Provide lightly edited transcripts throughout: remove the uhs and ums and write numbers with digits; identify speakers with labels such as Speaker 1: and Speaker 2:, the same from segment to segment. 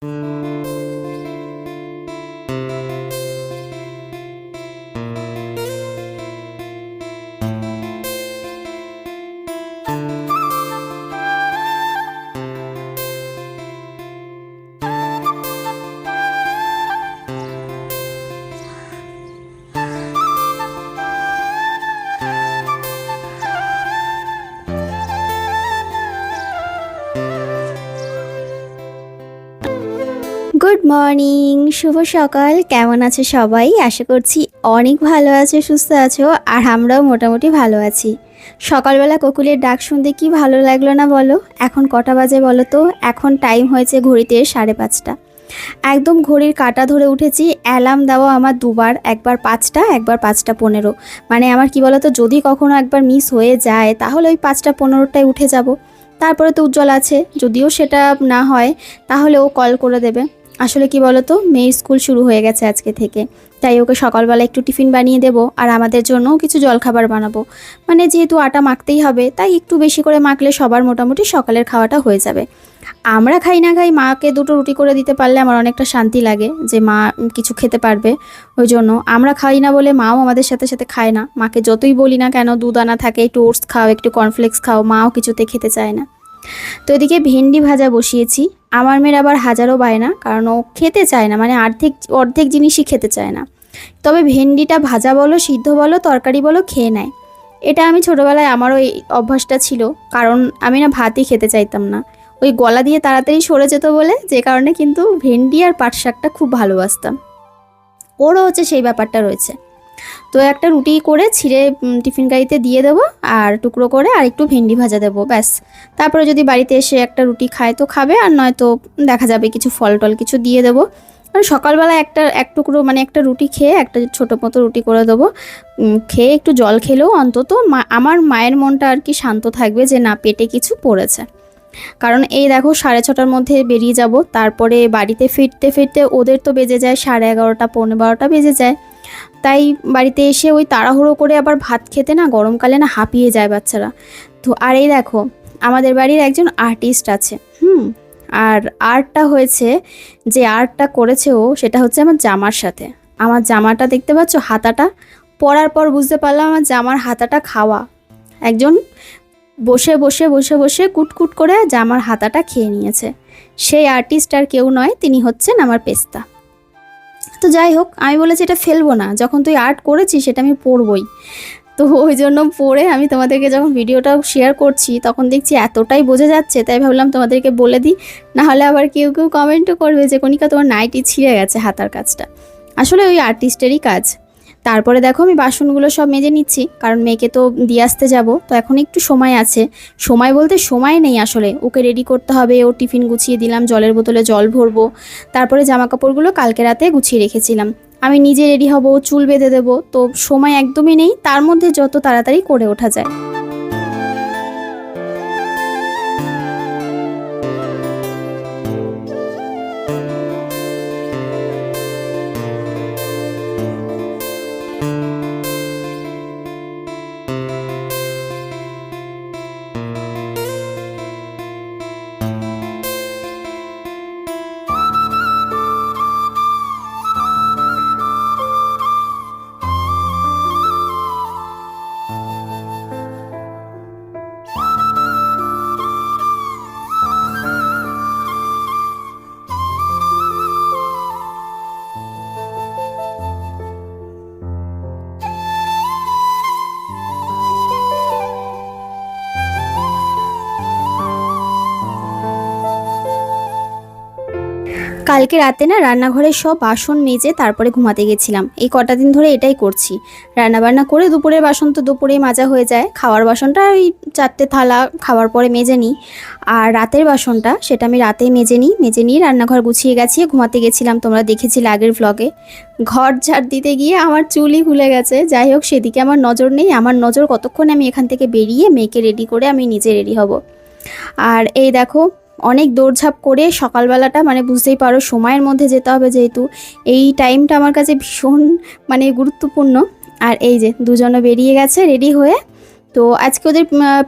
Speaker 1: Good morning, শুভ সকাল। কেমন আছো সবাই? আশা করছি অনেক ভালো আছো, সুস্থ আছো, আর আমরাও মোটামুটি ভালো আছি। সকালবেলা কোকিলের ডাক শুনতে কি ভালো লাগলো না বলো? এখন কটা বাজে বলো তো? এখন টাইম হয়েছে ঘড়িতে 5:30। একদম ঘড়ির কাঁটা ধরে উঠেছি। অ্যালার্ম দেওয়া আমার দুবার, একবার 5টা, একবার 5:15। মানে আমার কি বলো তো, যদি কখনো একবার মিস হয়ে যায় তাহলে ওই 5:15টায় উঠে যাব। তারপরে তো উজ্জ্বল আছে, যদিও সেটা না হয় তাহলে ও কল করে দেবে। আসলে কি বলো তো, মেয়ের স্কুল শুরু হয়ে গেছে আজকে থেকে, তাই ওকে সকালবেলা একটু টিফিন বানিয়ে দেবো, আর আমাদের জন্যও কিছু জলখাবার বানাবো। মানে যেহেতু আটা মাখতেই হবে, তাই একটু বেশি করে মাখলে সবার মোটামুটি সকালের খাওয়াটা হয়ে যাবে। আমরা খাই না খাই, মাকে 2টো রুটি করে দিতে পারলে আমার অনেকটা শান্তি লাগে যে মা কিছু খেতে পারবে। ওই জন্য আমরা খাই না বলে মাও আমাদের সাথে সাথে খায় না। মাকে যতই বলি না কেন, দুধ আনা থাকে, একটু ওটস খাও, একটু কর্নফ্লেক্স খাও, মাও কিছুতে খেতে চায় না। তো এদিকে ভেন্ডি ভাজা বসিয়েছি। আমার মেয়ের আবার হাজারও বায়না, কারণ ও খেতে চায় না, মানে অর্ধেক জিনিসই খেতে চায় না। তবে ভেন্ডিটা ভাজা বলো, সিদ্ধ বলো, তরকারি বলো, খেয়ে নেয়। এটা আমি ছোটোবেলায় আমারও এই অভ্যাসটা ছিল, কারণ আমি না ভাতই খেতে চাইতাম না, ওই গলা দিয়ে তাড়াতাড়ি সরে যেত বলে, যে কারণে কিন্তু ভেন্ডি আর পাট শাকটা খুব ভালোবাসতাম। ওরও হচ্ছে সেই ব্যাপারটা রয়েছে। তো একটা রুটি করে ছিঁড়ে টিফিন গাড়িতে দিয়ে দেবো, আর টুকরো করে আর একটু ভেন্ডি ভাজা দেবো, ব্যাস। তারপরে যদি বাড়িতে এসে একটা রুটি খায় তো খাবে, আর নয়তো দেখা যাবে কিছু ফল টল কিছু দিয়ে দেবো। আর সকালবেলা এক টুকরো, মানে একটা রুটি খেয়ে একটা ছোটো মতো রুটি করে দেবো। খেয়ে একটু জল খেলেও অন্তত আমার মায়ের মনটা আর কি শান্ত থাকবে যে না, পেটে কিছু পড়েছে। কারণ এই দেখো 6:30টার মধ্যে বেরিয়ে যাব, তারপরে বাড়িতে ফিরতে ফিরতে ওদের তো বেজে যায় 11:30, 12:15 বেজে যায়। তাই বাড়িতে এসে ওই তাড়াহুড়ো করে আবার ভাত খেতে না, গরমকালে না হাঁপিয়ে যায় বাচ্চারা। তো আর এই দেখো, আমাদের বাড়ির একজন আর্টিস্ট আছে। আর আর্টটা হয়েছে, যে আর্টটা করেছে ও, সেটা হচ্ছে আমার জামার সাথে। আমার জামাটা দেখতে পাচ্ছ, হাতাটা পরার পর বুঝতে পারলাম আমার জামার হাতাটা খাওয়া। একজন বসে বসে বসে বসে কুটকুট করে জামার হাতাটা খেয়ে নিয়েছে। সেই আর্টিস্ট আর কেউ নয়, তিনি হচ্ছেন আমার পেস্তা। তো যাই হোক, আমি বলেছি এটা ফেলবো না, যখন তুই আর্ট করেছিস সেটা আমি পরবই। তো ওই জন্য পরে আমি তোমাদেরকে যখন ভিডিওটা শেয়ার করছি, তখন দেখছি এতটাই বোঝা যাচ্ছে, তাই ভাবলাম তোমাদেরকে বলে দিই। নাহলে আবার কেউ কেউ কমেন্টও করবে যে কণিকা তোমার নাইটি ছিঁড়ে গেছে হাতার কাজটা। আসলে ওই আর্টিস্টেরই কাজ। তারপরে দেখো আমি বাসনগুলো সব মেজে নিচ্ছি, কারণ মেয়েকে তো দিয়ে আসতে যাব, তো এখন একটু সময় আছে। সময় বলতে সময় নেই আসলে, ওকে রেডি করতে হবে। ও টিফিন গুছিয়ে দিলাম, জলের বোতলে জল ভরবো। তারপরে জামা কাপড়গুলো কালকে রাতে গুছিয়ে রেখেছিলাম। আমি নিজে রেডি হব, চুল বেঁধে দেবো, তো সময় একদমই নেই। তার মধ্যে যত তাড়াতাড়ি করে ওঠা যায়। কালকে রাতে না রান্নাঘরের সব বাসন মেজে তারপরে ঘুমাতে গেছিলাম। এই কটা দিন ধরে এটাই করছি, রান্নাবান্না করে দুপুরের বাসন তো দুপুরেই মাজা হয়ে যায়। খাওয়ার বাসনটা ওই 4টে থালা খাওয়ার পরে মেজে নিই, আর রাতের বাসনটা সেটা আমি রাতেই মেজে নিই। রান্নাঘর গুছিয়ে গেছিয়ে ঘুমাতে গেছিলাম, তোমরা দেখেছিলে আগের ভ্লগে। ঘর ঝাড় দিতে গিয়ে আমার চুলই খুলে গেছে। যাই হোক, সেদিকে আমার নজর নেই। আমার নজর কতক্ষণে আমি এখান থেকে বেরিয়ে মেয়েকে রেডি করে আমি নিজে রেডি হব। আর এই দেখো, অনেক দৌড়ঝাঁপ করে সকালবেলাটা, মানে বুঝতেই পারো সময়ের মধ্যে যেতে হবে, যেহেতু এই টাইমটা আমার কাছে ভীষণ মানে গুরুত্বপূর্ণ। আর এই যে দুজনে বেরিয়ে গেছে রেডি হয়ে। তো আজকে ওদের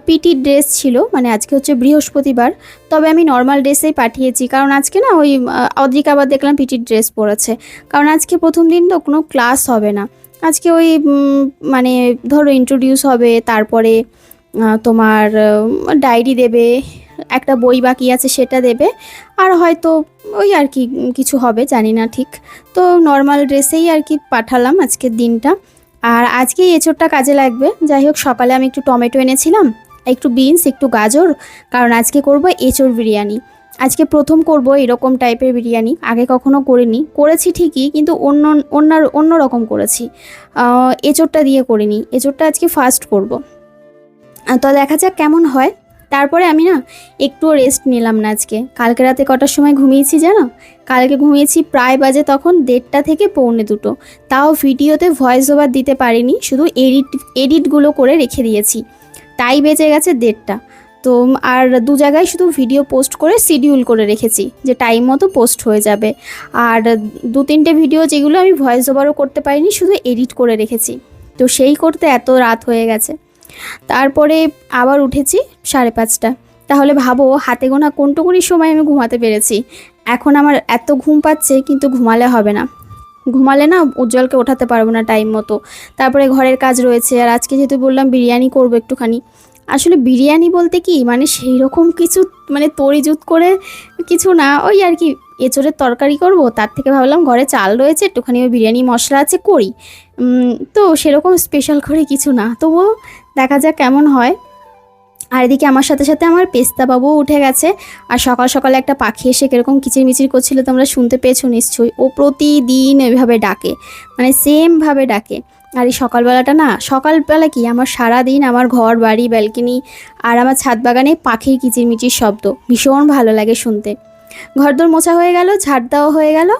Speaker 1: পিটি ড্রেস ছিল, মানে আজকে হচ্ছে বৃহস্পতিবার, তবে আমি নর্মাল ড্রেসেই পাঠিয়েছি, কারণ আজকে না ওই অদ্রিকা আবার দেখলাম পিটির ড্রেস পরেছে, কারণ আজকে প্রথম দিন তো কোনো ক্লাস হবে না। আজকে ওই মানে ধরো ইন্ট্রোডিউস হবে, তারপরে তোমার ডায়েরি দেবে, একটা বই বাকি আছে সেটা দেবে, আর হয়তো ওই আর কি কিছু হবে জানি না ঠিক। তো নর্মাল ড্রেসেই আর কি পাঠালাম আজকের দিনটা। আর আজকে এঁচোড়টা কাজে লাগবে। যাই হোক, সকালে আমি একটু টমেটো এনেছিলাম, একটু বিনস, একটু গাজর, কারণ আজকে করব এঁচোড় বিরিয়ানি। আজকে প্রথম করব এরকম টাইপের বিরিয়ানি, আগে কখনো করিনি, করেছি ঠিকই কিন্তু অন্য রকম করেছি, এঁচোড়টা দিয়ে করিনি, এঁচোড়টা আজকে ফার্স্ট করব। তো দেখা যাক কেমন হয়। তারপরে আমি না একটুও রেস্ট নিলাম না আজকে। কালকে রাতে কটার সময় ঘুমিয়েছি জানো? কালকে ঘুমিয়েছি প্রায় বাজে তখন 1:30 থেকে 1:45। তাও ভিডিওতে ভয়েস ওভার দিতে পারিনি, শুধু এডিটগুলো করে রেখে দিয়েছি, তাই বেজে গেছে 1:30। তো আর 2 জায়গায় শুধু ভিডিও পোস্ট করে শিডিউল করে রেখেছি যে টাইম মতো পোস্ট হয়ে যাবে। আর 2-3টে ভিডিও যেগুলো আমি ভয়েস ওভারও করতে পারিনি, শুধু এডিট করে রেখেছি। তো সেই করতে এত রাত হয়ে গেছে। তারপরে আবার উঠেছি 5:30। তাহলে ভাবো হাতে গোনা কোনটুকুনি সময় আমি ঘুমাতে পেরেছি। এখন আমার এত ঘুম পাচ্ছে, কিন্তু ঘুমালে হবে না, ঘুমালে না উজ্জ্বলকে ওঠাতে পারবো না টাইম মতো। তারপরে ঘরের কাজ রয়েছে, আর আজকে যেহেতু বললাম বিরিয়ানি করবো একটুখানি। আসলে বিরিয়ানি বলতে কি মানে সেই রকম কিছু মানে তরিজুত করে কিছু না, ওই আর কি এঁচোড়ের তরকারি করব, তার থেকে ভাবলাম ঘরে চাল রয়েছে, একটুখানি ওই বিরিয়ানি মশলা আছে করি। তো সেরকম স্পেশাল করে কিছু না, তবুও দেখা যাক কেমন হয়। আর এদিকে আমার সাথে সাথে আমার পেস্তা বাবুও উঠে গেছে। আর সকাল সকালে একটা পাখি এসে কীরকম কিচিরমিচির করছিল তোমরা শুনতে পেয়েছো নিশ্চয়ই। ও প্রতিদিন ওইভাবে ডাকে, মানে সেমভাবে ডাকে। আর এই সকালবেলাটা না, সকালবেলা কি আমার সারাদিন আমার ঘর বাড়ি ব্যালকনি আর আমার ছাদ বাগানে পাখির কিচিরমিচির শব্দ ভীষণ ভালো লাগে শুনতে। ঘরদোর মোছা হয়ে গেল, ঝাড় দেওয়া হয়ে গেল,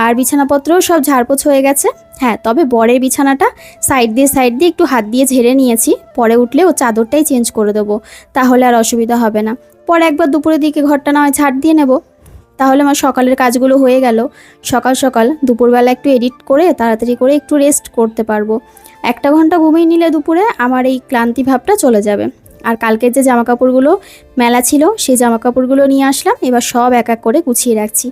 Speaker 1: আর বিছানাপত্রও সব ঝাড়পোছ হয়ে গেছে। হ্যাঁ, তবে বরের বিছানাটা সাইড দিয়ে একটু হাত দিয়ে ঝেড়ে নিয়েছি, পরে উঠলে ও চাদরটাই চেঞ্জ করে দেবো, তাহলে আর অসুবিধা হবে না। পরে একবার দুপুরের দিকে ঘরটা না হয় ঝাড় দিয়ে নেব, তাহলে আমার সকালের কাজগুলো হয়ে গেল। সকাল সকাল দুপুরবেলা একটু এডিট করে তাড়াতাড়ি করে একটু রেস্ট করতে পারবো। 1 ঘন্টা ঘুমিয়ে নিলে দুপুরে আমার এই ক্লান্তি ভাবটা চলে যাবে। আর কালকের যে জামাকাপড়গুলো মেলা ছিল, সেই জামাকাপড়গুলো নিয়ে আসলাম, এবার সব এক এক করে গুছিয়ে রাখছি।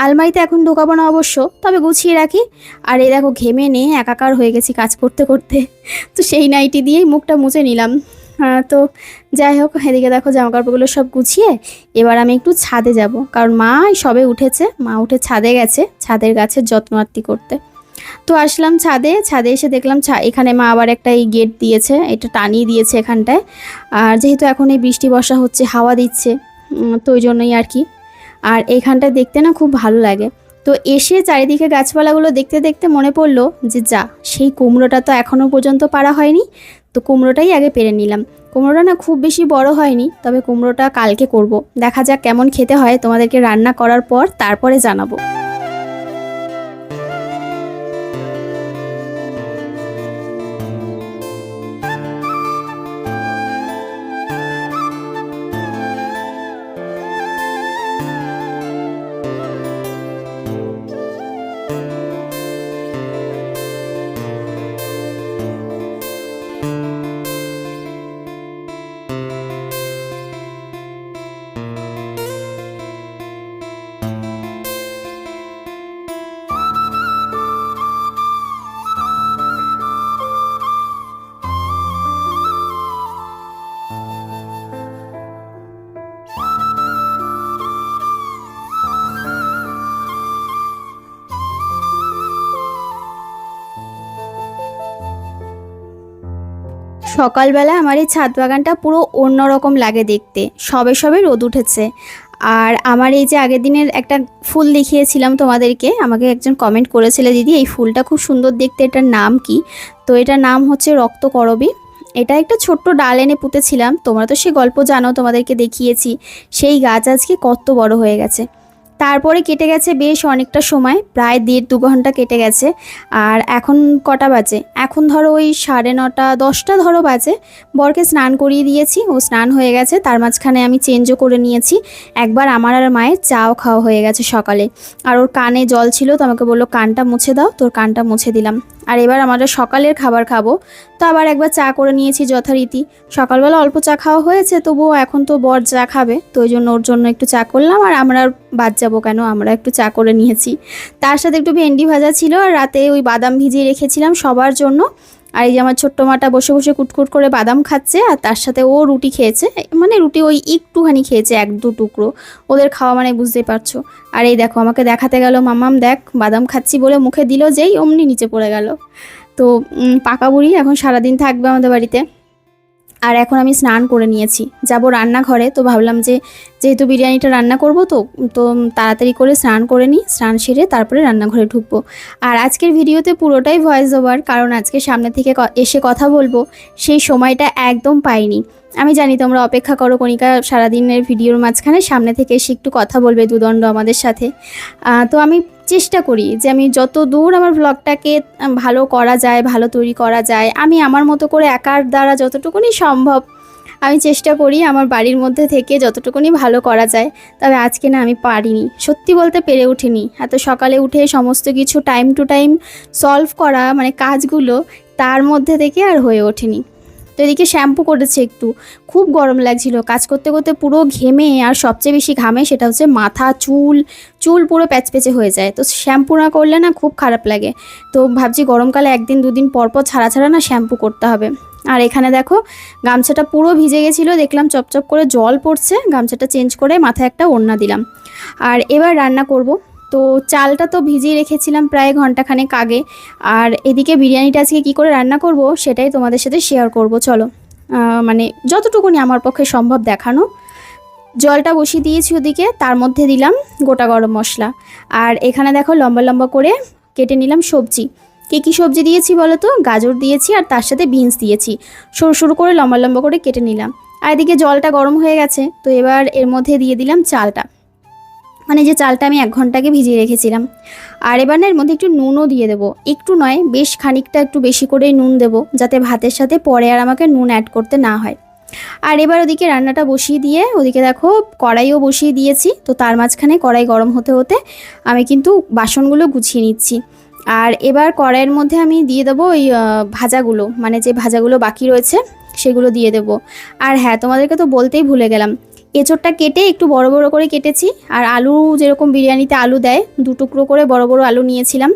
Speaker 1: আলমারিতে এখন ঢোকাবো না অবশ্য, তবে গুছিয়ে রাখি। আর এই দেখো ঘেমে নিয়ে একাকার হয়ে গেছি কাজ করতে করতে, তো সেই নাইটি দিয়েই মুখটা মুছে নিলাম। তো যাই হোক, এদিকে দেখো জামাকাপড়গুলো সব গুছিয়ে এবার আমি একটু ছাদে যাব, কারণ মা সবে উঠেছে, মা উঠে ছাদে গেছে ছাদের গাছের যত্ন আত্তি করতে। তো আসলাম ছাদে এসে দেখলাম এখানে মা আবার একটা এই গেট দিয়েছে, এটা টানিয়ে দিয়েছে এখানটায়। আর যেহেতু এখন এই বৃষ্টি বর্ষা হচ্ছে, হাওয়া দিচ্ছে, তো ওই জন্যই আর কি। আর এইখানটায় দেখতে না খুব ভালো লাগে। তো এসে চারিদিকে গাছপালাগুলো দেখতে দেখতে মনে পড়লো যে যা, সেই কুমড়োটা তো এখনও পর্যন্ত পাড়া হয়নি, তো কুমড়োটাই আগে পেরে নিলাম। কুমড়োটা না খুব বেশি বড় হয়নি, তবে কুমড়োটা কালকে করব, দেখা যাক কেমন খেতে হয়, তোমাদেরকে রান্না করার পর তারপরে জানাবো। সকালবেলা আমার এই ছাদ বাগানটা পুরো অন্যরকম লাগে দেখতে, সবে সবে রোদ উঠেছে। আর আমার এই যে আগের দিনের একটা ফুল দেখিয়েছিলাম তোমাদেরকে, আমাকে একজন কমেন্ট করেছিল, দিদি এই ফুলটা খুব সুন্দর দেখতে, এটার নাম কি? তো এটার নাম হচ্ছে রক্তকরবী। এটা একটা ছোট্ট ডাল এনে পুঁতেছিলাম, তোমরা তো সে গল্প জানো, তোমাদেরকে দেখিয়েছি। সেই গাছ আজকে কত বড় হয়ে গেছে। তারপরে কেটে গেছে বেশ অনেকটা সময়, প্রায় 1.5-2 ঘন্টা কেটে গেছে। আর এখন কটা বাজে, এখন ধরো ওই 9:30 10টা ধরো বাজে। বরকে স্নান করিয়ে দিয়েছি, ও স্নান হয়ে গেছে। তার মাঝখানে আমি চেঞ্জও করে নিয়েছি। একবার আমার আর মায়ের চাও খাওয়া হয়ে গেছে সকালে। আর ওর কানে জল ছিল, তো আমাকে বললো কানটা মুছে দাও, তোর কানটা মুছে দিলাম। আর এবার আমরা সকালের খাবার খাবো, তো আবার একবার চা করে নিয়েছি যথারীতি। সকালবেলা অল্প চা খাওয়া হয়েছে, তবুও এখন তো বর চা খাবে, তো ওই জন্য ওর জন্য একটু চা করলাম। আর আমরা আর বাদ যাবো কেন, আমরা একটু চা করে নিয়েছি। তার সাথে একটু ভেন্ডি ভাজা ছিল, আর রাতে ওই বাদাম ভিজিয়ে রেখেছিলাম সবার জন্য। আর এই যে আমার ছোট্ট মাটা বসে বসে কুটকুট করে বাদাম খাচ্ছে, আর তার সাথে ও রুটি খেয়েছে, মানে রুটি ওই একটুখানি খেয়েছে, 1-2 টুকরো। ওদের খাওয়া মানে বুঝতেই পারছো। আর এই দেখো আমাকে দেখাতে গেল, মামাম দেখ বাদাম খাচ্ছি বলে মুখে দিল, যেই অমনি নিচে পড়ে গেল। তো পাকা বুড়ি এখন সারাদিন থাকবে আমাদের বাড়িতে। আর এখন আমি স্নান করে নিয়েছি, যাব রান্নাঘরে। তো ভাবলাম যে যেহেতু বিরিয়ানিটা রান্না করব, তো তো তাড়াতাড়ি করে স্নান করে নিই, স্নান সেরে তারপরে রান্নাঘরে ঢুকবো। আর আজকের ভিডিওতে পুরোটাই ভয়েস ওভার, কারণ আজকে সামনে থেকে এসে কথা বলবো, সেই সময়টা একদম পাইনি। আমি জানি তোমরা অপেক্ষা করো কণিকা সারাদিনের ভিডিওর মাঝখানে সামনে থেকে এসে একটু কথা বলবে দুদণ্ড আমাদের সাথে। তো আমি চেষ্টা করি যে আমি যত দূর আমার ব্লগটাকে ভালো করা যায়, ভালো তৈরি করা যায়, আমি আমার মতো করে একার দ্বারা যতটুকুনি সম্ভব আমি চেষ্টা করি আমার বাড়ির মধ্যে থেকে যতটুকুনি ভালো করা যায়। তবে আজকে না আমি পারিনি, সত্যি বলতে পেরে উঠিনি। এত সকালে উঠে সমস্ত কিছু টাইম টু টাইম সলভ করা, মানে কাজগুলো, তার মধ্যে থেকে আর হয়ে ওঠেনি। তো এদিকে শ্যাম্পু করেছে, একটু খুব গরম লাগছিল কাজ করতে করতে, পুরো ঘেমে। আর সবচেয়ে বেশি ঘামে সেটা হচ্ছে মাথা, চুল পুরো প্যাচপ্যাচে হয়ে যায়। তো শ্যাম্পু না করলে না খুব খারাপ লাগে। তো ভাবছি গরমকালে 1-2 দিন পর পর ছাড়া না শ্যাম্পু করতে হবে। আর এখানে দেখো গামছাটা পুরো ভিজে গেছিলো, দেখলাম চপচপ করে জল পড়ছে, গামছাটা চেঞ্জ করে মাথায় একটা ওড়না দিলাম। আর এবার রান্না করব। তো চালটা তো ভিজিয়ে রেখেছিলাম প্রায় ঘন্টাখানেক আগে। আর এদিকে বিরিয়ানিটা আজকে কী করে রান্না করব সেটাই তোমাদের সাথে শেয়ার করব। চলো, মানে যতটুকুনি আমার পক্ষে সম্ভব দেখানো। জলটা বসিয়ে দিয়েছি ওদিকে, তার মধ্যে দিলাম গোটা গরম মশলা। আর এখানে দেখো লম্বা লম্বা করে কেটে নিলাম সবজি। কী সবজি দিয়েছি বলো তো? গাজর দিয়েছি, আর তার সাথে বিনস দিয়েছি। সরু সরু করে লম্বা লম্বা করে কেটে নিলাম। আর এদিকে জলটা গরম হয়ে গেছে, তো এবার এর মধ্যে দিয়ে দিলাম চালটা, মানে যে চালটা আমি 1 ঘন্টা আগে ভিজিয়ে রেখেছিলাম। আর এবার না এর মধ্যে একটু নুনও দিয়ে দেবো, একটু নয় বেশ খানিকটা, একটু বেশি করেই নুন দেবো, যাতে ভাতের সাথে পরে আর আমাকে নুন অ্যাড করতে না হয়। আর এবার ওদিকে রান্নাটা বসিয়ে দিয়ে, ওদিকে দেখো কড়াইও বসিয়ে দিয়েছি। তো তার মাঝখানে কড়াই গরম হতে হতে আমি কিন্তু বাসনগুলো গুছিয়ে নিচ্ছি। আর এবার কড়াইয়ের মধ্যে আমি দিয়ে দেবো ওই ভাজাগুলো, মানে যে ভাজাগুলো বাকি রয়েছে সেগুলো দিয়ে দেবো। আর হ্যাঁ, তোমাদেরকে তো বলতেই ভুলে গেলাম, এঁচোড়টা কেটে একটু বড় বড় করে কেটেছি। আর আলু, যেরকম বিরিয়ানিতে আলু দেয়, 2 টুকরো করে বড় বড় আলু নিয়েছিলাম।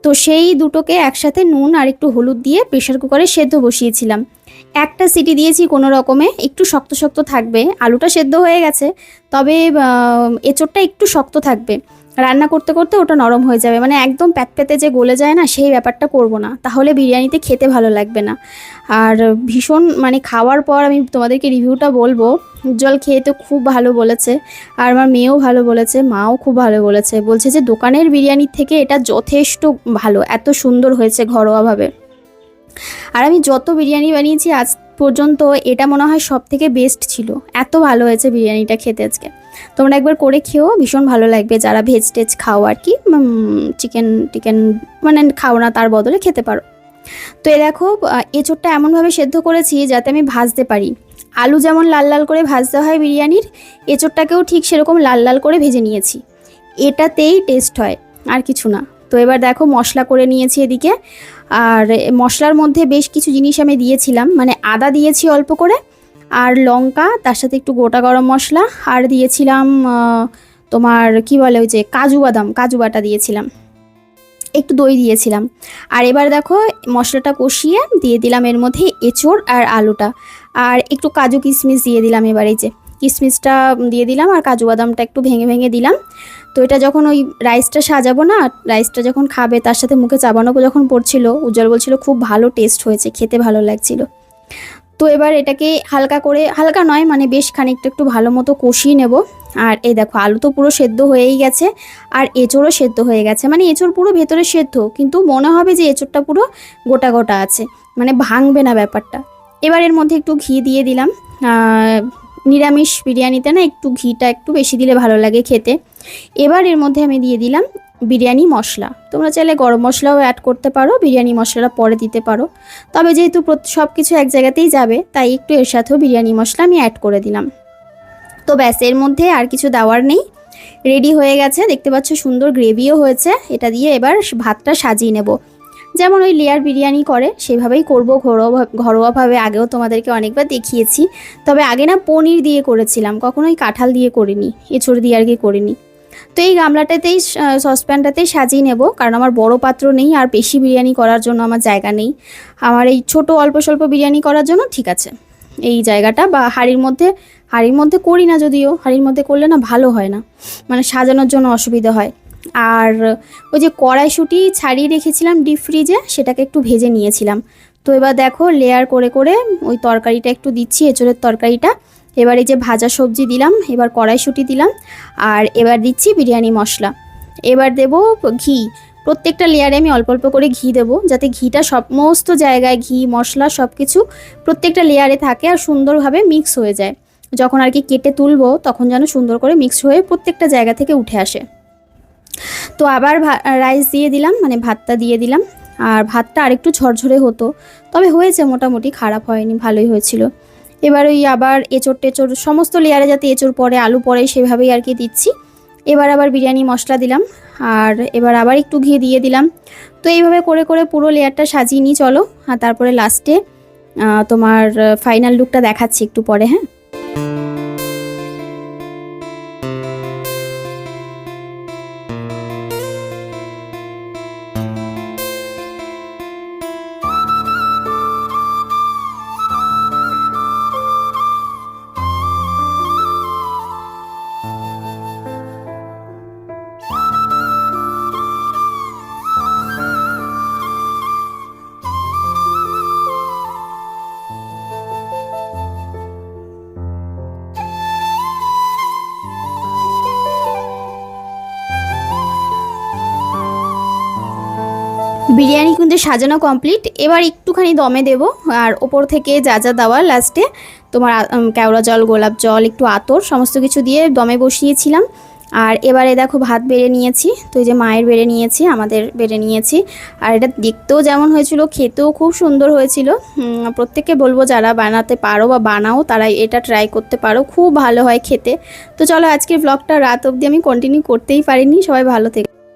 Speaker 1: তো সেই দুটোকে একসাথে নুন আর একটু হলুদ দিয়ে প্রেশার কুকারে সেদ্ধ বসিয়েছিলাম। একটা সিটি দিয়েছি কোনো রকমে, একটু শক্ত শক্ত থাকবে। আলুটা সেদ্ধ হয়ে গেছে, তবে এঁচোড়টা একটু শক্ত থাকবে। রান্না করতে করতে ওটা নরম হয়ে যাবে, মানে একদম প্যাতপ্যাতে যে গলে যায় না, সেই ব্যাপারটা করব না, তাহলে বিরিয়ানিতে খেতে ভালো লাগবে না। আর ভীষণ, মানে খাওয়ার পর আমি তোমাদেরকে রিভিউটা বলবো। উজ্জ্বল খেয়ে তো খুব ভালো বলেছে, আর আমার মেয়েও ভালো বলেছে, মাও খুব ভালো বলেছে, বলছে যে দোকানের বিরিয়ানির থেকে এটা যথেষ্ট ভালো, এত সুন্দর হয়েছে ঘরোয়াভাবে। আর আমি যত বিরিয়ানি বানিয়েছি আজ পর্যন্ত এটা মনে হয় সব থেকে বেস্ট ছিল, এত ভালো হয়েছে বিরিয়ানিটা খেতে আজকে। তোমরা একবার করে খেও, ভীষণ ভালো লাগবে। যারা ভেজ টেজ খাও আর কি, চিকেন মানে খাও না, তার বদলে খেতে পারো। তো এ দেখো এঁচোড়টা এমনভাবে সেদ্ধ করেছি যাতে আমি ভাজতে পারি। আলু যেমন লাল লাল করে ভাজতে হয় বিরিয়ানির, এঁচোড়টাকেও ঠিক সেরকম লাল লাল করে ভেজে নিয়েছি। এটাতেই টেস্ট হয়, আর কিছু না। তো এবার দেখো মশলা করে নিয়েছি এদিকে। আর মশলার মধ্যে বেশ কিছু জিনিস আমি দিয়েছিলাম, মানে আদা দিয়েছি অল্প করে, আর লঙ্কা, তার সাথে একটু গোটা গরম মশলা, আর দিয়েছিলাম তোমার কি বলে ওই যে কাজু বাটা দিয়েছিলাম, একটু দই দিয়েছিলাম। আর এবার দেখো মশলাটা কষিয়ে দিয়ে দিলাম এর মধ্যে এঁচোড় আর আলুটা, আর একটু কাজু কিশমিশ দিয়ে দিলাম। এবার এই যে কিশমিশটা দিয়ে দিলাম, আর কাজু বাদামটা একটু ভেঙে ভেঙে দিলাম। তো এটা যখন ওই রাইসটা সাজাবো না, রাইসটা যখন খাবে তার সাথে মুখে চাবানো যখন পড়ছিল, উজ্জ্বল বলছিল খুব ভালো টেস্ট হয়েছে, খেতে ভালো লাগছিল। তো এবার এটাকে হালকা করে, হালকা নয় মানে বেশ খানিকটা একটু ভালো মতো কষিয়ে নেব। আর এই দেখো আলু তো পুরো সেদ্ধ হয়েই গেছে, আর এঁচোড়ও সেদ্ধ হয়ে গেছে, মানে এঁচোড় পুরো ভেতরে সেদ্ধ, কিন্তু মনে হবে যে এঁচোড়টা পুরো গোটা গোটা আছে, মানে ভাঙবে না ব্যাপারটা। এবার এর মধ্যে একটু ঘি দিয়ে দিলাম। নিরামিষ বিরিয়ানিতে না একটু ঘিটা একটু বেশি দিলে ভালো লাগে খেতে। এবার এর মধ্যে আমি দিয়ে দিলাম বিরিয়ানি মশলা। তোমরা চাইলে গরম মশলাও অ্যাড করতে পারো, বিরিয়ানি মশলাটা পরে দিতে পারো। তবে যেহেতু সব কিছু এক জায়গাতেই যাবে, তাই একটু এর সাথেও বিরিয়ানি মশলা আমি অ্যাড করে দিলাম। তো ব্যাস, এর মধ্যে আর কিছু দেওয়ার নেই। রেডি হয়ে গেছে, দেখতে পাচ্ছ সুন্দর গ্রেভিও হয়েছে। এটা দিয়ে এবার ভাতটা সাজিয়ে নেব। যেমন ওই লেয়ার বিরিয়ানি করে সেভাবেই করব, ঘরোয়াভাবে। আগেও তোমাদেরকে অনেকবার দেখিয়েছি, তবে আগে না পনির দিয়ে করেছিলাম, কখনোই কাঁঠাল দিয়ে করিনি, এঁচড় দিয়ে আর কি করিনি। তো এই গামলাটাতেই সসপ্যানটাতেই সাজিয়ে নেব, কারণ আমার বড় পাত্র নেই আর বেশি বিরিয়ানি করার জন্য আমার জায়গা নেই। আমার এই ছোট অল্প স্বল্প বিরিয়ানি করার জন্য ঠিক আছে এই জায়গাটা। বা হাঁড়ির মধ্যে করি না, যদিও হাঁড়ির মধ্যে করলে না ভালো হয় না, মানে সাজানোর জন্য অসুবিধা হয়। আর ওই যে কড়াইশুঁটি ছাড়িয়ে রেখেছিলাম ডিপ ফ্রিজে, সেটাকে একটু ভেজে নিয়েছিলাম। তো এবার দেখো লেয়ার করে করে ওই তরকারিটা একটু দিচ্ছি, এঁচড়ের তরকারিটা। এবার এই যে ভাজা সবজি দিলাম, এবার কড়াইশুঁটি দিলাম, আর এবার দিচ্ছি বিরিয়ানি মশলা। এবার দেব ঘি। প্রত্যেকটা লেয়ারে আমি অল্প অল্প করে ঘি দেবো, যাতে ঘিটা সমস্ত জায়গায়, ঘি মশলা সব কিছু প্রত্যেকটা লেয়ারে থাকে আর সুন্দরভাবে মিক্স হয়ে যায়। যখন আর কি কেটে তুলবো তখন যেন সুন্দর করে মিক্স হয়ে প্রত্যেকটা জায়গা থেকে উঠে আসে। তো আবার রাইস দিয়ে দিলাম, মানে ভাতটা দিয়ে দিলাম। আর ভাতটা আরেকটু ঝরঝরে হতো, তবে হয়েছে মোটামুটি, খারাপ হয়নি, ভালোই হয়েছিল। এবার ওই আবার এঁচড় টেচড় সমস্ত লেয়ারে যাতে এঁচড় পড়ে, আলু পড়ে, সেভাবেই আর কি দিচ্ছি। এবার আবার বিরিয়ানি মশলা দিলাম, আর এবার আবার একটু ঘি দিয়ে দিলাম। তো এইভাবে করে করে পুরো লেয়ারটা সাজিয়ে নিই চলো। আর তারপরে লাস্টে তোমার ফাইনাল লুকটা দেখাচ্ছি একটু পরে, হ্যাঁ। বিরিয়ানি কিন্তু সাজানো কমপ্লিট। এবার একটুখানি দমে দেব, আর ওপর থেকে যা যা দেওয়া লাস্টে তোমার কেওড়া জল, গোলাপ জল, একটু আতর, সমস্ত কিছু দিয়ে দমে বসিয়েছিলাম। আর এবারে দেখো ভাত বেড়ে নিয়েছি। তো এই যে মায়ের বেড়ে নিয়েছি, আমাদের বেড়ে নিয়েছি। আর এটা দেখতেও যেমন হয়েছিল, খেতেও খুব সুন্দর হয়েছিল। প্রত্যেককে বলবো যারা বানাতে পারো বা বানাও তারা এটা ট্রাই করতে পারো, খুব ভালো হয় খেতে। তো চলো আজকের ব্লগটা রাত অবধি আমি কন্টিনিউ করতেই পারিনি। সবাই ভালো থেকো।